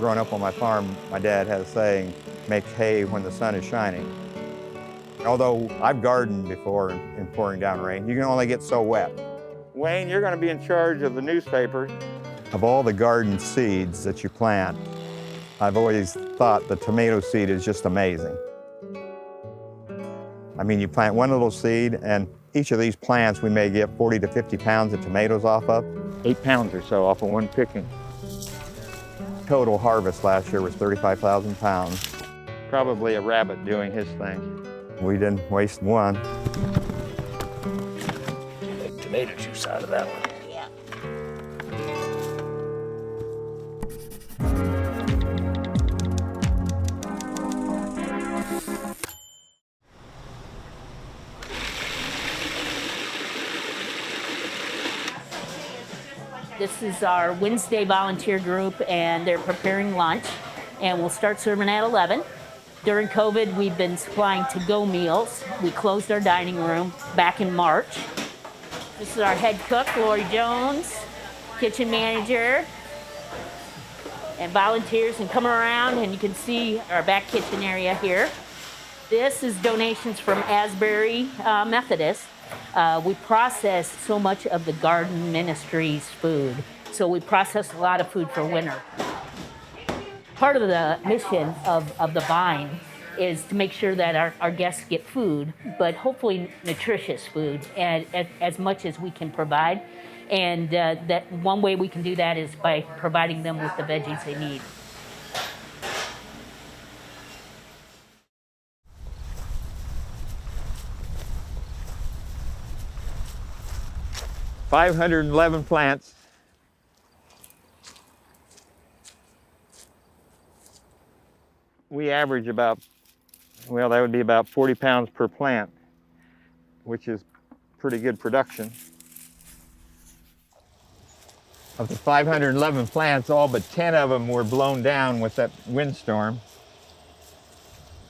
Growing up on my farm, my dad had a saying, make hay when the sun is shining. Although I've gardened before in pouring down rain, you can only get so wet. Wayne, you're going to be in charge of the newspaper. Of all the garden seeds that you plant, I've always thought the tomato seed is just amazing. I mean, you plant one little seed, and each of these plants we may get 40 to 50 pounds of tomatoes off of. 8 pounds or so off of one picking. Total harvest last year was 35,000 pounds. Probably a rabbit doing his thing. We didn't waste one. Make tomato juice out of that one. Yeah. This is our Wednesday volunteer group, and they're preparing lunch, and we'll start serving at 11. During COVID, we've been supplying to-go meals. We closed our dining room back in March. This is our head cook, Lori Jones, kitchen manager, and volunteers can come around, and you can see our back kitchen area here. This is donations from Asbury Methodist. We process so much of the garden ministry's food, so we process a lot of food for winter. Part of the mission of the Vine is to make sure that our guests get food, but hopefully nutritious food, and as much as we can provide. And that one way we can do that is by providing them with the veggies they need. $511 plants. We average about, well, that would be about 40 pounds per plant, which is pretty good production. Of the 511 plants, all but 10 of them were blown down with that windstorm.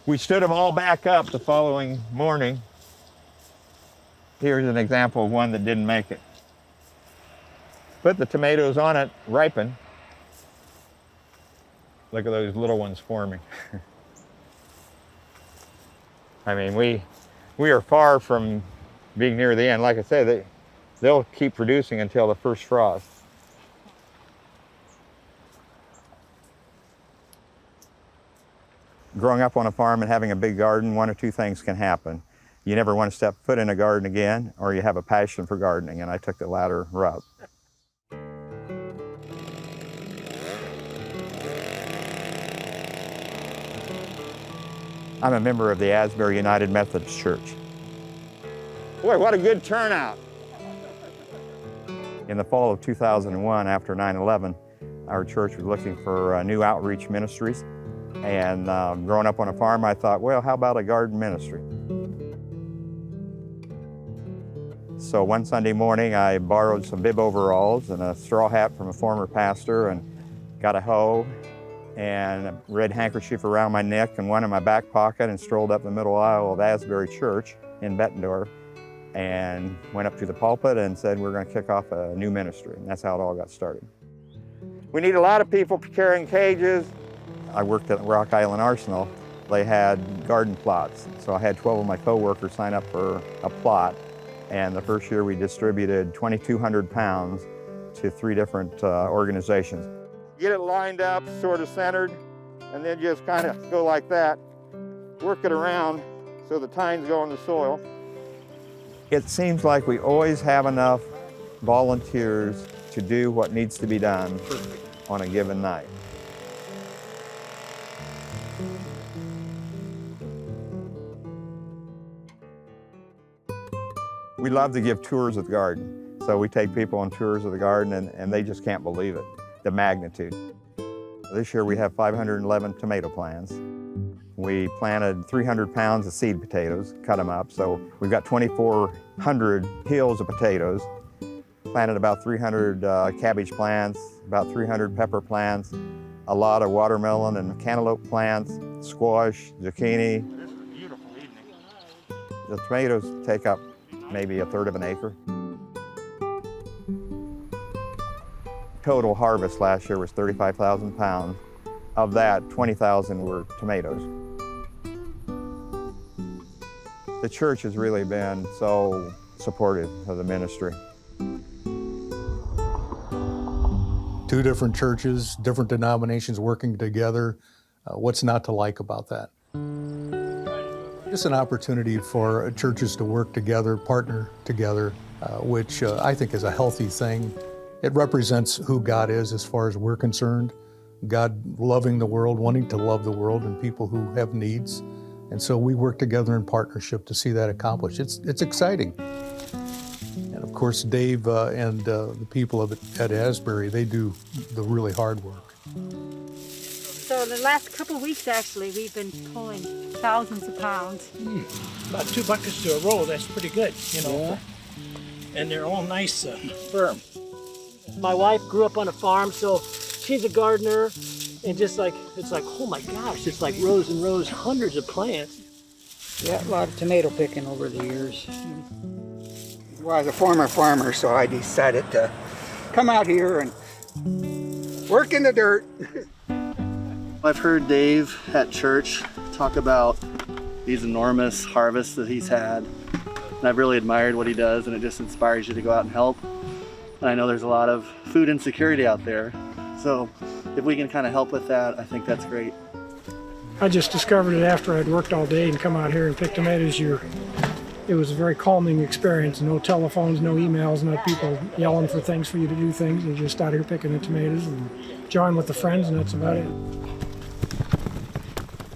We stood them all back up the following morning. Here's an example of one that didn't make it. Put the tomatoes on it, ripen. Look at those little ones forming. I mean, we are far from being near the end. Like I said, they'll keep producing until the first frost. Growing up on a farm and having a big garden, one or two things can happen. You never want to step foot in a garden again, or you have a passion for gardening, and I took the latter route. I'm a member of the Asbury United Methodist Church. Boy, what a good turnout. In the fall of 2001, after 9/11, our church was looking for new outreach ministries. And growing up on a farm, I thought, well, how about a garden ministry? So one Sunday morning, I borrowed some bib overalls and a straw hat from a former pastor and got a hoe and a red handkerchief around my neck and one in my back pocket and strolled up the middle aisle of Asbury Church in Bettendorf and went up to the pulpit and said, we're going to kick off a new ministry. And that's how it all got started. We need a lot of people carrying cages. I worked at Rock Island Arsenal. They had garden plots. So I had 12 of my co-workers sign up for a plot. And the first year we distributed 2,200 pounds to 3 different organizations. Get it lined up, sort of centered, and then just kind of go like that. Work it around so the tines go in the soil. It seems like we always have enough volunteers to do what needs to be done on a given night. We love to give tours of the garden. So we take people on tours of the garden and they just can't believe it, the magnitude. This year we have 511 tomato plants. We planted 300 pounds of seed potatoes, cut them up. So we've got 2,400 hills of potatoes. Planted about 300 cabbage plants, about 300 pepper plants, a lot of watermelon and cantaloupe plants, squash, zucchini. This is a beautiful evening. The tomatoes take up maybe a third of an acre. Total harvest last year was 35,000 pounds. Of that, 20,000 were tomatoes. The church has really been so supportive of the ministry. Two different churches, different denominations working together. What's not to like about that? It's an opportunity for churches to work together, partner together, which I think is a healthy thing. It represents who God is as far as we're concerned. God loving the world, wanting to love the world and people who have needs. And so we work together in partnership to see that accomplished. It's exciting. And of course, Dave and the people at Asbury, they do the really hard work. So the last couple of weeks, actually, we've been pulling thousands of pounds. About 2 buckets to a roll, that's pretty good, you know. Yeah. And they're all nice, firm. My wife grew up on a farm, so she's a gardener, and just like, it's like, oh my gosh, it's like rows and rows, hundreds of plants. Yeah, a lot of tomato picking over the years. Well, I was a former farmer, so I decided to come out here and work in the dirt. I've heard Dave at church talk about these enormous harvests that he's had, and I've really admired what he does, and it just inspires you to go out and help. And I know there's a lot of food insecurity out there, so if we can kind of help with that, I think that's great. I just discovered it after I'd worked all day and come out here and pick tomatoes. It was a very calming experience. No telephones, no emails, no people yelling for things for you to do things. You're just out here picking the tomatoes and join with the friends, and that's about it.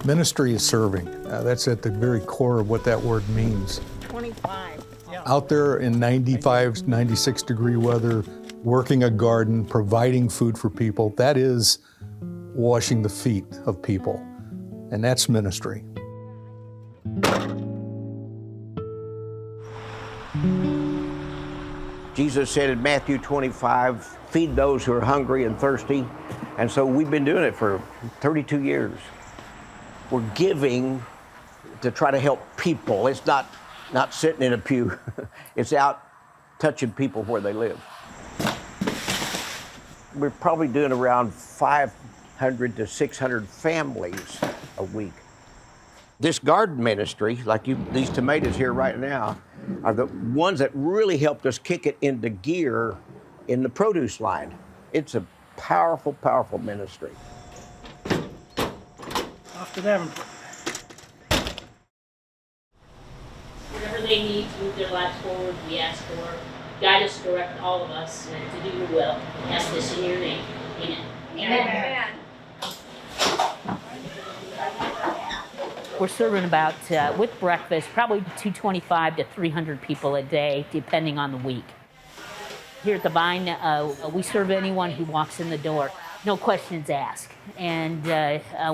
Ministry is serving. That's at the very core of what that word means. 25. Yeah. Out there in 95, 96 degree weather, working a garden, providing food for people, that is washing the feet of people. And that's ministry. Jesus said in Matthew 25, feed those who are hungry and thirsty. And so we've been doing it for 32 years. We're giving to try to help people. It's not sitting in a pew. It's out touching people where they live. We're probably doing around 500 to 600 families a week. This garden ministry, like these tomatoes here right now, are the ones that really helped us kick it into gear in the produce line. It's a powerful, powerful ministry. Off to them. Whatever they need to move their lives forward, we ask for. Guide us, direct all of us to do your will. We ask this in your name. Amen. Amen. We're serving about, with breakfast, probably 225 to 300 people a day, depending on the week. Here at the Vine, we serve anyone who walks in the door. No questions asked. And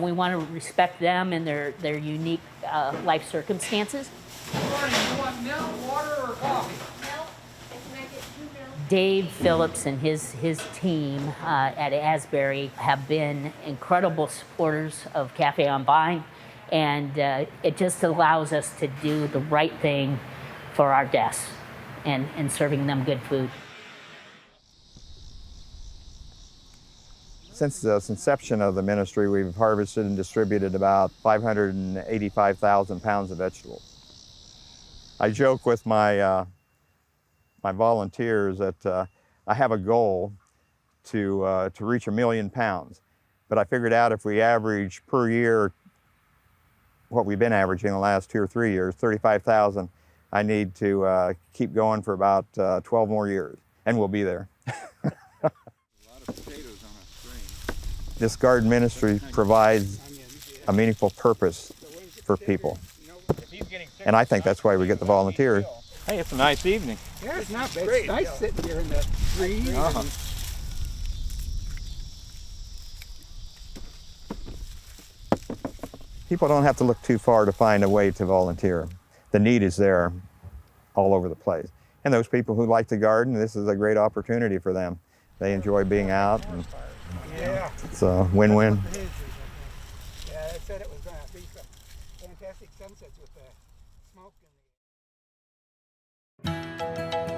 we want to respect them and their unique life circumstances. You want milk, water, or coffee? Milk. Can I get 2 milk? Dave Phillips and his team at Asbury have been incredible supporters of Cafe on Vine, and it just allows us to do the right thing for our guests and serving them good food. Since the inception of the ministry, we've harvested and distributed about 585,000 pounds of vegetables. I joke with my volunteers that I have a goal to reach 1 million pounds, but I figured out if we average per year what we've been averaging the last 2 or 3 years, 35,000, I need to keep going for about 12 more years, and we'll be there. This garden ministry provides a meaningful purpose for people. And I think that's why we get the volunteers. Hey, it's a nice evening. Yeah, it's not bad. It's nice sitting here in the trees. People don't have to look too far to find a way to volunteer. The need is there all over the place. And those people who like to garden, this is a great opportunity for them. They enjoy being out, and it's a win-win. Yeah, they said it was going to be some fantastic sunsets with the smoke in the air.